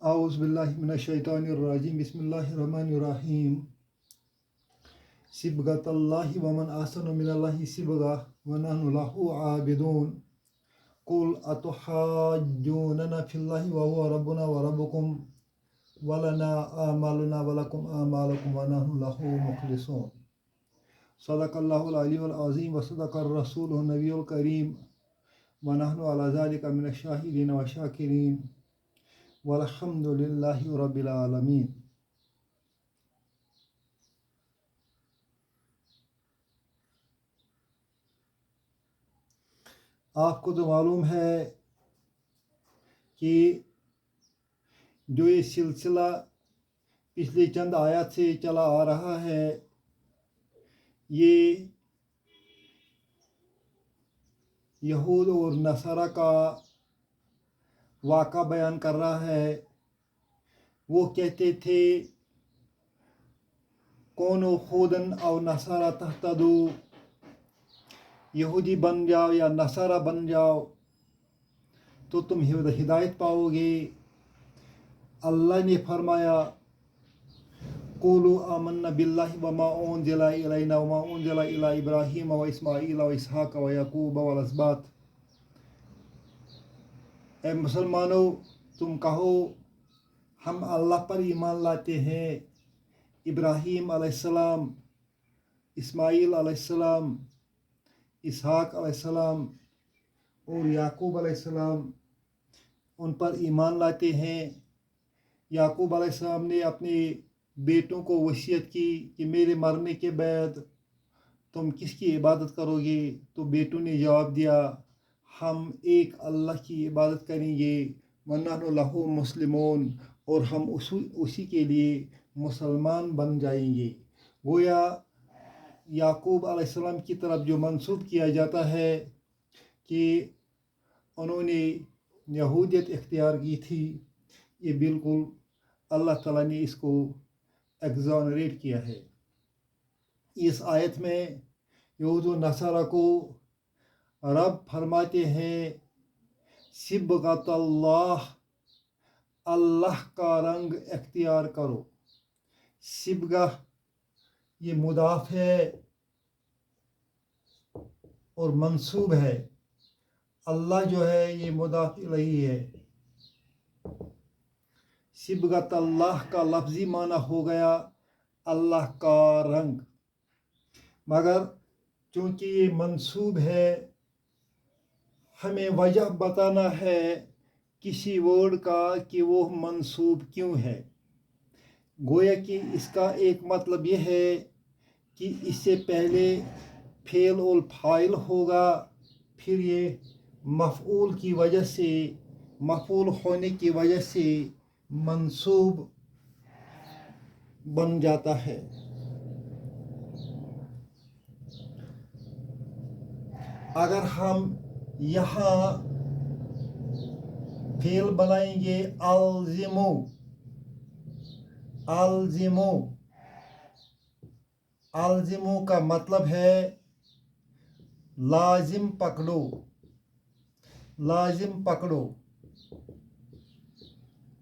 اعوذ باللہ من الشیطان الرجیم بسم اللہ الرحمن الرحیم صبغۃ اللہ ومن احسن من اللہ صبغۃ ونحن لہ عابدون قل اتحاجوننا فی اللہ وهو ربنا وربکم ولنا اعمالنا ولکم اعمالکم ونحن لہ مخلصون صدق اللہ العلی العظیم وصدق الرسول النبی الکریم ونحن علی ذلک من الشاہدین والشاکرین والحمد للہ رب العالمین۔ آپ کو تو معلوم ہے کہ جو یہ سلسلہ پچھلے چند آیات سے چلا آ رہا ہے یہ یہود اور نصارہ کا واقعہ بیان کر رہا ہے۔ وہ کہتے تھے کونوا ہودن او نصارہ تہتدو، یہودی بن جاؤ یا نصارہ بن جاؤ تو تم ہدایت پاؤ گے۔ اللہ نے فرمایا قولوا آمنا باللہ وما انزل الینا وما انزل الی ابراہیم واسماعیل واسحاق ویعقوب والاسباط، اے مسلمانوں تم کہو ہم اللہ پر ایمان لاتے ہیں، ابراہیم علیہ السلام، اسماعیل علیہ السلام، اسحاق علیہ السلام اور یعقوب علیہ السلام، ان پر ایمان لاتے ہیں۔ یعقوب علیہ السلام نے اپنے بیٹوں کو وصیت کی کہ میرے مرنے کے بعد تم کس کی عبادت کرو گے؟ تو بیٹوں نے جواب دیا ہم ایک اللہ کی عبادت کریں گے، وَنَحْنُ لَهُ مُسْلِمُونَ، اور ہم اسی کے لیے مسلمان بن جائیں گے۔ گویا یعقوب علیہ السلام کی طرف جو منسوب کیا جاتا ہے کہ انہوں نے یہودیت اختیار کی تھی، یہ بالکل اللہ تعالیٰ نے اس کو ایگزونریٹ کیا ہے۔ اس آیت میں یہود و نصارہ کو رب فرماتے ہیں صبغۃ اللہ، اللہ کا رنگ اختیار کرو۔ صبغہ یہ مضاف ہے اور منصوب ہے، اللہ جو ہے یہ مضاف الیہ ہے۔ صبغۃ اللہ کا لفظی معنی ہو گیا اللہ کا رنگ، مگر چونکہ یہ منصوب ہے ہمیں وجہ بتانا ہے کسی ورڈ کا کہ وہ منصوب کیوں ہے۔ گویا کہ اس کا ایک مطلب یہ ہے کہ اس سے پہلے فعل اور فاعل ہوگا، پھر یہ مفعول کی وجہ سے، مفعول ہونے کی وجہ سے منصوب بن جاتا ہے۔ اگر ہم یہاں فعل بنائیں گے الزمو، الزمو، الزمو کا مطلب ہے لازم پکڑو، لازم پکڑو،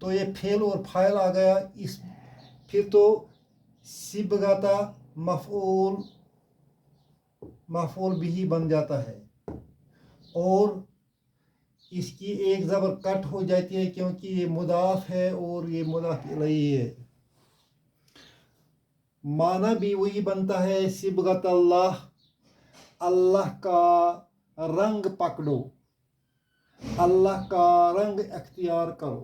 تو یہ فعل اور فاعل آ گیا۔ پھر تو صبغۃ مفعول، مفعول بھی بن جاتا ہے، اور اس کی ایک زبر کٹ ہو جاتی ہے کیونکہ یہ مضاف ہے اور یہ مضاف الیہ ہے۔ معنی بھی وہی بنتا ہے صبغۃ اللہ، اللہ کا رنگ پکڑو، اللہ کا رنگ اختیار کرو۔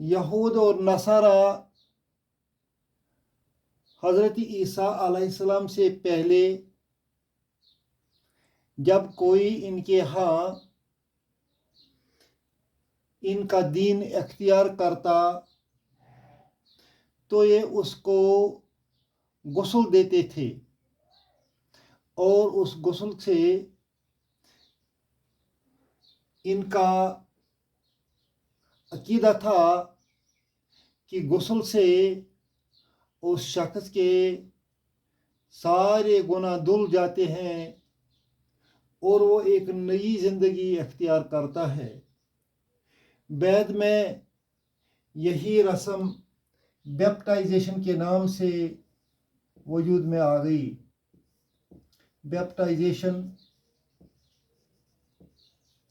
یہود اور نصارہ حضرت عیسیٰ علیہ السلام سے پہلے جب کوئی ان کے ہاں ان کا دین اختیار کرتا تو یہ اس کو غسل دیتے تھے، اور اس غسل سے ان کا عقیدہ تھا کہ غسل سے اس شخص کے سارے گناہ دھل جاتے ہیں اور وہ ایک نئی زندگی اختیار کرتا ہے۔ بعد میں یہی رسم بیپٹائزیشن کے نام سے وجود میں آ گئی۔ بیپٹائزیشن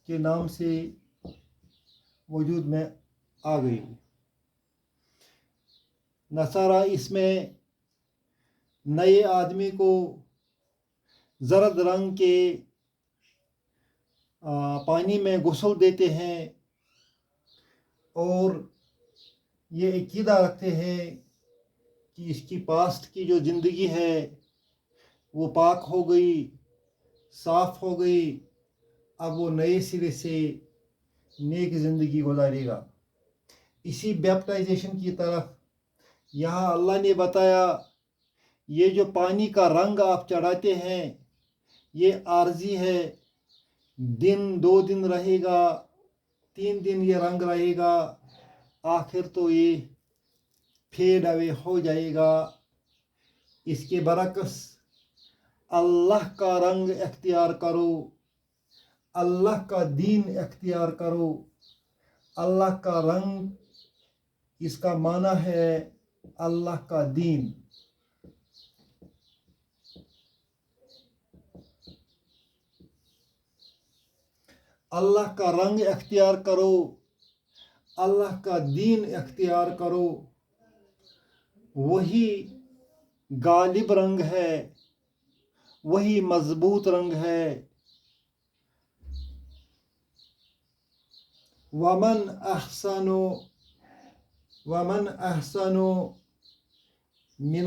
کے نام سے وجود میں آ گئی۔ نصارہ اس میں نئے آدمی کو زرد رنگ کے پانی میں غسل دیتے ہیں اور یہ عقیدہ رکھتے ہیں کہ اس کی پاسٹ کی جو زندگی ہے وہ پاک ہو گئی، صاف ہو گئی، اب وہ نئے سرے سے نیک زندگی گزارے گا۔ اسی بیپٹائزیشن کی طرف یہاں اللہ نے بتایا یہ جو پانی کا رنگ آپ چڑھاتے ہیں یہ عارضی ہے، دن 2 دن رہے گا، 3 دن یہ رنگ رہے گا، آخر تو یہ فیڈ اوے ہو جائے گا۔ اس کے برعکس اللہ کا رنگ اختیار کرو، اللہ کا دین اختیار کرو۔ اللہ کا رنگ اس کا معنی ہے اللہ کا دین۔ اللہ کا رنگ اختیار کرو، اللہ کا دین اختیار کرو، وہی غالب رنگ ہے، وہی مضبوط رنگ ہے۔ ومن احسن من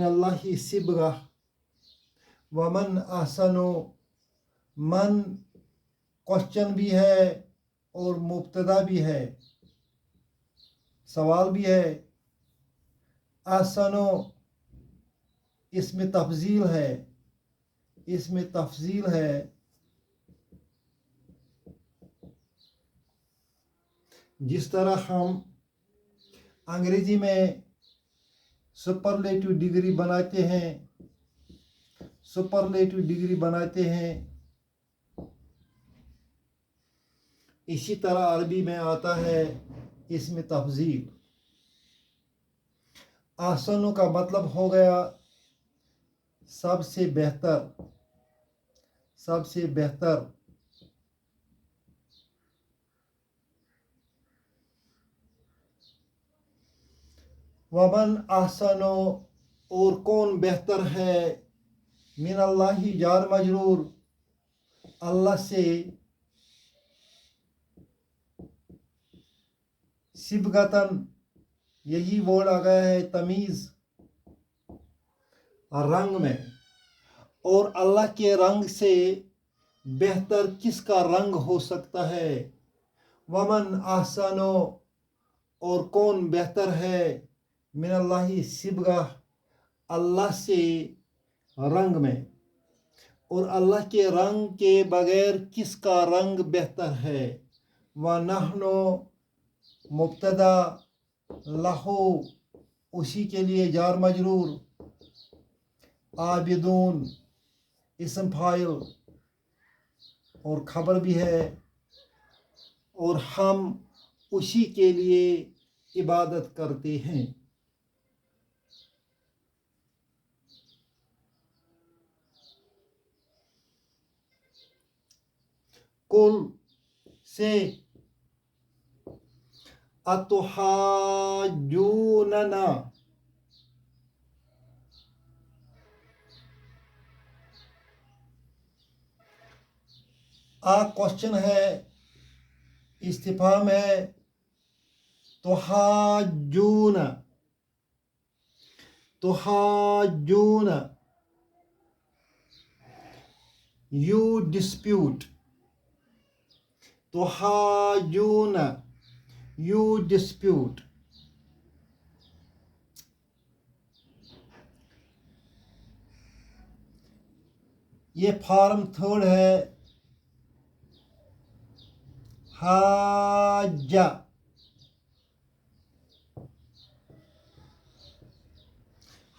اللہ صبغہ۔ ومن احسن، من کوشچن بھی ہے اور مبتدا بھی ہے، سوال بھی ہے۔ احسن اس میں تفضیل ہے، اس میں تفضیل ہے۔ جس طرح ہم انگریزی میں سپرلیٹو ڈگری بناتے ہیں، سپرلیٹو ڈگری بناتے ہیں، اسی طرح عربی میں آتا ہے اس میں تفضیل۔ احسن کا مطلب ہو گیا سب سے بہتر، سب سے بہتر۔ ومن احسن، اور کون بہتر ہے، من اللہ جار مجرور، اللہ سے، صبغتاً یہی ورڈ آ گیا ہے تمیز، رنگ میں۔ اور اللہ کے رنگ سے بہتر کس کا رنگ ہو سکتا ہے؟ ومن احسن، اور کون بہتر ہے، من اللہ صبغہ، اللہ سے رنگ میں۔ اور اللہ کے رنگ کے بغیر کس کا رنگ بہتر ہے؟ وَنَحْنُ مبتدا، لہو اسی کے لیے جار مجرور، عابدون اسم فاعل اور خبر بھی ہے، اور ہم اسی کے لیے عبادت کرتے ہیں۔ قل سے اتحاجوننا، کوشچن ہے، استفہام ہے، تحاجون، تحاجون، یو ڈسپیوٹ، تحاجون، یو ڈسپیوٹ۔ یہ فارم 3 ہے، حاجہ،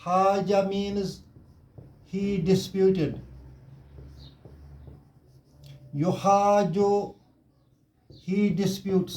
Haja means he disputed. Yuhaju, he disputes.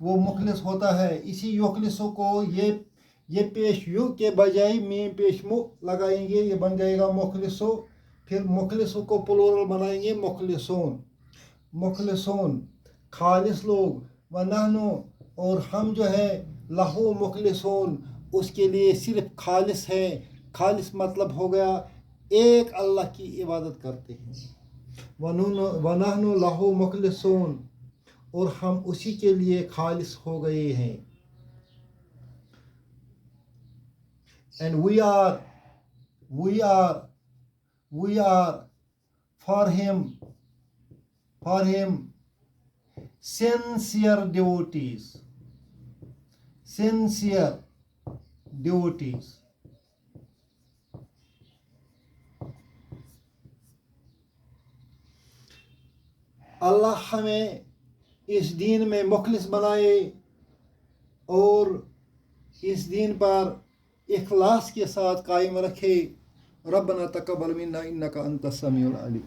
وہ مخلص ہوتا ہے. اسی یخلصوں کو یہ پیش یو کے بجائے میم پیش مو لگائیں گے, یہ بن جائے گا مخلصو. پھر مخلصوں کو پلورل بنائیں گے مخلصون. مخلصون خالص لوگ, ونحنو اور ہم جو ہے لہو مخلصون اس کے لیے صرف خالص ہے. خالص مطلب ہو گیا ایک اللہ کی عبادت کرتے ہیں. ونحنو لہو مخلصون اور ہم اسی کے لیے خالص ہو گئے ہیں. And we are for him sincere devotees. اللہ ہمیں اس دین میں مخلص بنائے اور اس دین پر اخلاص کے ساتھ قائم رکھے. ربنا تقبل منا انک انت السمیع العلیم.